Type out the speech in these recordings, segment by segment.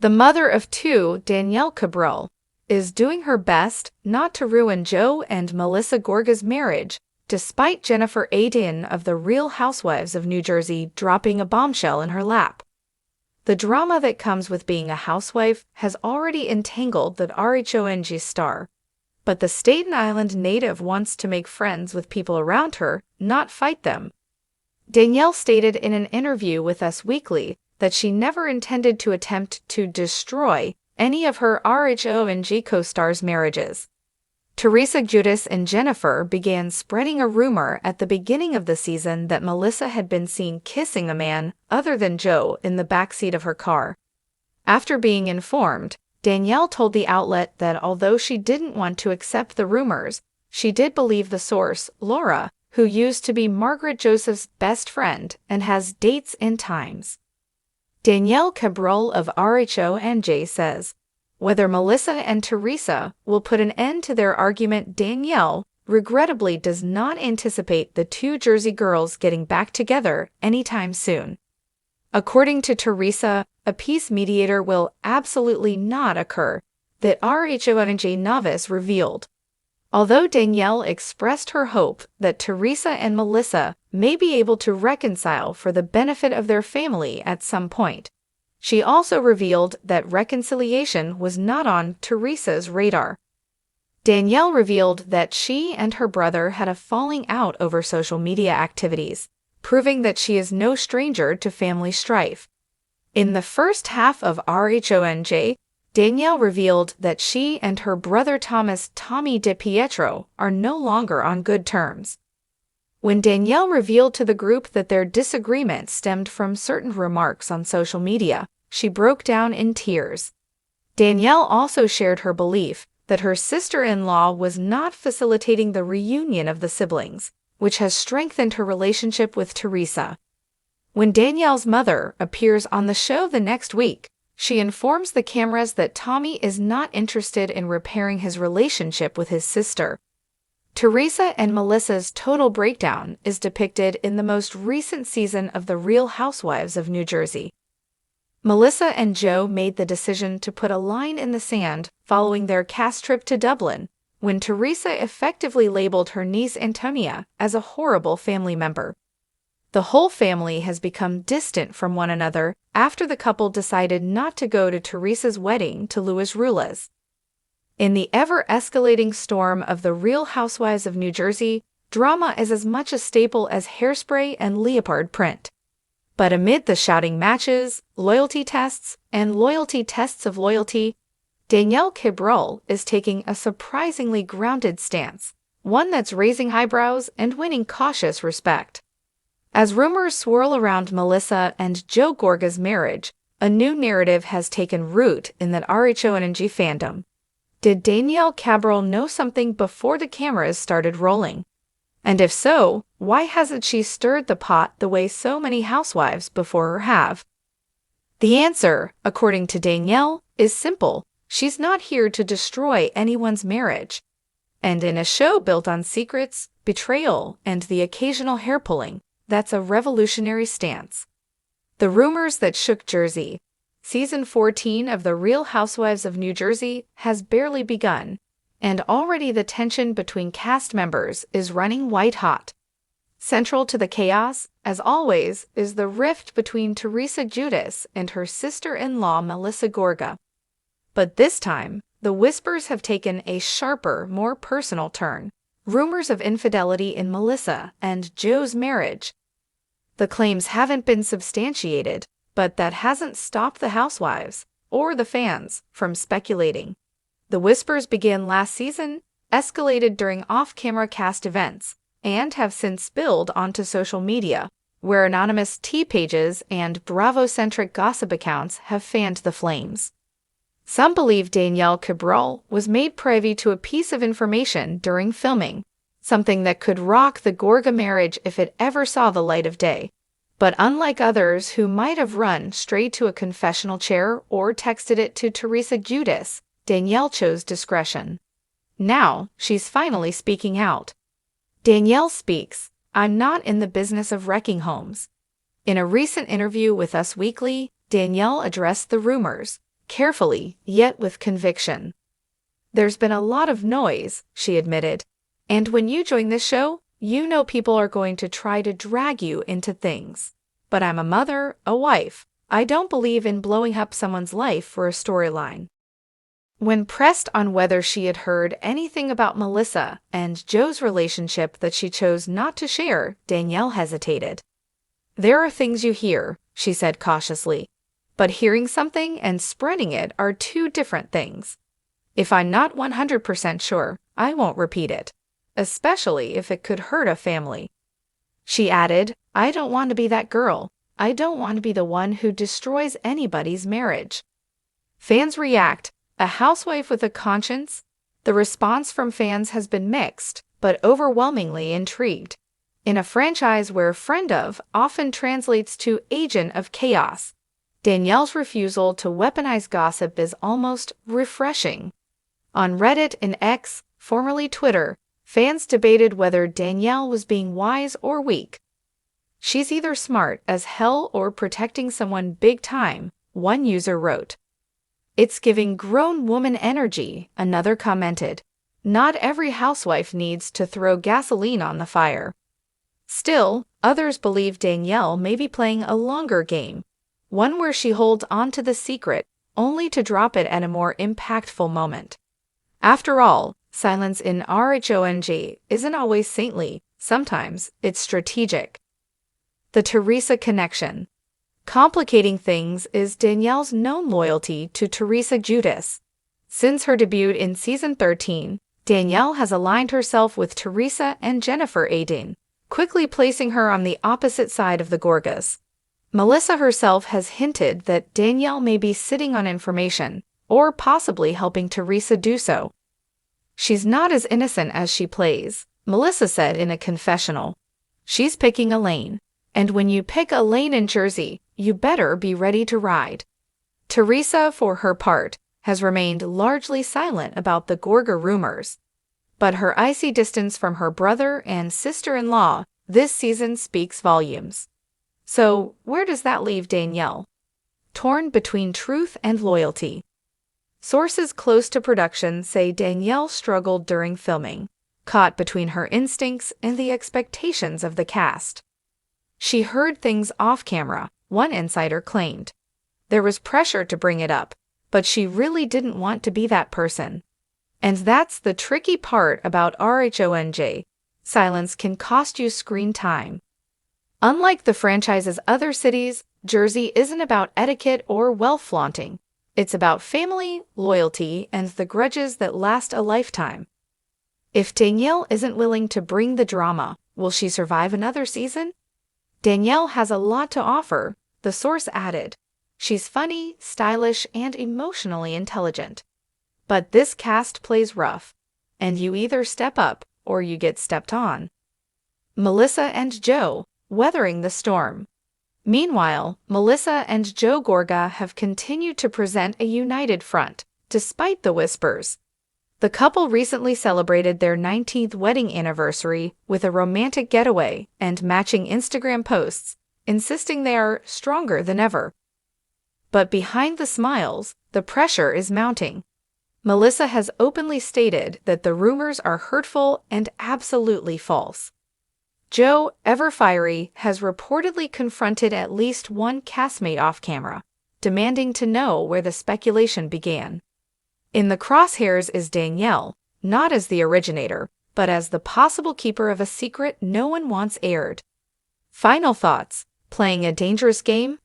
The mother of two, Danielle Cabral, is doing her best not to ruin Joe and Melissa Gorga's marriage, despite Jennifer Aydin of the Real Housewives of New Jersey dropping a bombshell in her lap. The drama that comes with being a housewife has already entangled the Rhobh star, but the Staten Island native wants to make friends with people around her, not fight them. Danielle stated in an interview with Us Weekly that she never intended to attempt to destroy any of her Rhobh co-stars' marriages. Teresa Giudice and Jennifer began spreading a rumor at the beginning of the season that Melissa had been seen kissing a man other than Joe in the backseat of her car. After being informed, Danielle told the outlet that although she didn't want to accept the rumors, she did believe the source, Laura, who used to be Margaret Joseph's best friend and has dates and times. Danielle Cabral of Rhobh says, whether Melissa and Teresa will put an end to their argument, Danielle regrettably does not anticipate the two Jersey girls getting back together anytime soon. According to Teresa, a peace mediator will absolutely not occur, that Rhobh novice revealed. Although Danielle expressed her hope that Teresa and Melissa may be able to reconcile for the benefit of their family at some point, she also revealed that reconciliation was not on Teresa's radar. Danielle revealed that she and her brother had a falling out over social media activities, proving that she is no stranger to family strife. In the first half of Rhobh, Danielle revealed that she and her brother Thomas Tommy DiPietro are no longer on good terms. When Danielle revealed to the group that their disagreement stemmed from certain remarks on social media, she broke down in tears. Danielle also shared her belief that her sister-in-law was not facilitating the reunion of the siblings, which has strengthened her relationship with Teresa. When Danielle's mother appears on the show the next week, she informs the cameras that Tommy is not interested in repairing his relationship with his sister. Teresa and Melissa's total breakdown is depicted in the most recent season of The Real Housewives of New Jersey. Melissa and Joe made the decision to put a line in the sand following their cast trip to Dublin, when Teresa effectively labeled her niece Antonia as a horrible family member. The whole family has become distant from one another after the couple decided not to go to Teresa's wedding to Louis Rulas. In the ever-escalating storm of The Real Housewives of New Jersey, drama is as much a staple as hairspray and leopard print. But amid the shouting matches, loyalty tests, and loyalty tests of loyalty, Danielle Cabral is taking a surprisingly grounded stance, one that's raising eyebrows and winning cautious respect. As rumors swirl around Melissa and Joe Gorga's marriage, a new narrative has taken root in the Rhobh fandom. Did Danielle Cabral know something before the cameras started rolling? And if so, why hasn't she stirred the pot the way so many housewives before her have? The answer, according to Danielle, is simple. She's not here to destroy anyone's marriage. And in a show built on secrets, betrayal, and the occasional hair-pulling, that's a revolutionary stance. The rumors that shook Jersey. Season 14 of The Real Housewives of New Jersey has barely begun, and already the tension between cast members is running white-hot. Central to the chaos, as always, is the rift between Teresa Giudice and her sister-in-law Melissa Gorga. But this time, the whispers have taken a sharper, more personal turn. Rumors of infidelity in Melissa and Joe's marriage. The claims haven't been substantiated, but that hasn't stopped the housewives, or the fans, from speculating. The whispers began last season, escalated during off-camera cast events, and have since spilled onto social media, where anonymous tea pages and Bravo-centric gossip accounts have fanned the flames. Some believe Danielle Cabral was made privy to a piece of information during filming, something that could rock the Gorga marriage if it ever saw the light of day. But unlike others who might have run straight to a confessional chair or texted it to Teresa Giudice, Danielle chose discretion. Now, she's finally speaking out. Danielle speaks, "I'm not in the business of wrecking homes." In a recent interview with Us Weekly, Danielle addressed the rumors, carefully, yet with conviction. "There's been a lot of noise," she admitted. "And when you join this show, you know people are going to try to drag you into things. But I'm a mother, a wife. I don't believe in blowing up someone's life for a storyline." When pressed on whether she had heard anything about Melissa and Joe's relationship that she chose not to share, Danielle hesitated. "There are things you hear," she said cautiously. "But hearing something and spreading it are two different things. If I'm not 100% sure, I won't repeat it, especially if it could hurt a family." She added, "I don't want to be that girl. I don't want to be the one who destroys anybody's marriage." Fans react. A housewife with a conscience? The response from fans has been mixed, but overwhelmingly intrigued. In a franchise where friend of often translates to agent of chaos, Danielle's refusal to weaponize gossip is almost refreshing. On Reddit and X, formerly Twitter, fans debated whether Danielle was being wise or weak. "She's either smart as hell or protecting someone big time," one user wrote. "It's giving grown woman energy," another commented. "Not every housewife needs to throw gasoline on the fire." Still, others believe Danielle may be playing a longer game, one where she holds on to the secret only to drop it at a more impactful moment. After all, silence in RHONG isn't always saintly, sometimes it's strategic. The Teresa connection. Complicating things is Danielle's known loyalty to Teresa Giudice. Since her debut in season 13, Danielle has aligned herself with Teresa and Jennifer Aydin, quickly placing her on the opposite side of the Gorgas. Melissa herself has hinted that Danielle may be sitting on information, or possibly helping Teresa do so. "She's not as innocent as she plays," Melissa said in a confessional. "She's picking a lane. And when you pick a lane in Jersey, you better be ready to ride." Teresa, for her part, has remained largely silent about the Gorga rumors. But her icy distance from her brother and sister-in-law this season speaks volumes. So, where does that leave Danielle? Torn between truth and loyalty. Sources close to production say Danielle struggled during filming, caught between her instincts and the expectations of the cast. She heard things off camera, one insider claimed. There was pressure to bring it up, but she really didn't want to be that person. And that's the tricky part about RHONG. Silence can cost you screen time. Unlike the franchise's other cities, Jersey isn't about etiquette or wealth flaunting. It's about family, loyalty, and the grudges that last a lifetime. If Danielle isn't willing to bring the drama, will she survive another season? Danielle has a lot to offer, the source added. She's funny, stylish, and emotionally intelligent. But this cast plays rough, and you either step up or you get stepped on. Melissa and Joe, weathering the storm. Meanwhile, Melissa and Joe Gorga have continued to present a united front, despite the whispers. The couple recently celebrated their 19th wedding anniversary with a romantic getaway and matching Instagram posts, insisting they are stronger than ever. But behind the smiles, the pressure is mounting. Melissa has openly stated that the rumors are hurtful and absolutely false. Joe, ever fiery, has reportedly confronted at least one castmate off camera, demanding to know where the speculation began. In the crosshairs is Danielle, not as the originator, but as the possible keeper of a secret no one wants aired. Final thoughts: playing a dangerous game?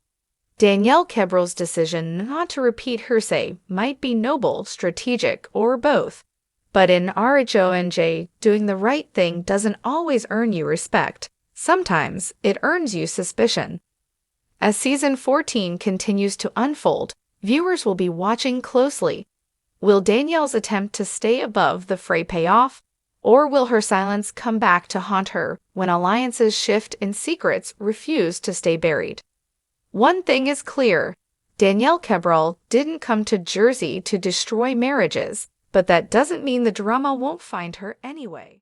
Danielle Cabral's decision not to repeat hearsay might be noble, strategic, or both. But in RHONG, doing the right thing doesn't always earn you respect. Sometimes it earns you suspicion. As season 14 continues to unfold, viewers will be watching closely. Will Danielle's attempt to stay above the fray pay off, or will her silence come back to haunt her when alliances shift and secrets refuse to stay buried? One thing is clear: Danielle Cabral didn't come to Jersey to destroy marriages, but that doesn't mean the drama won't find her anyway.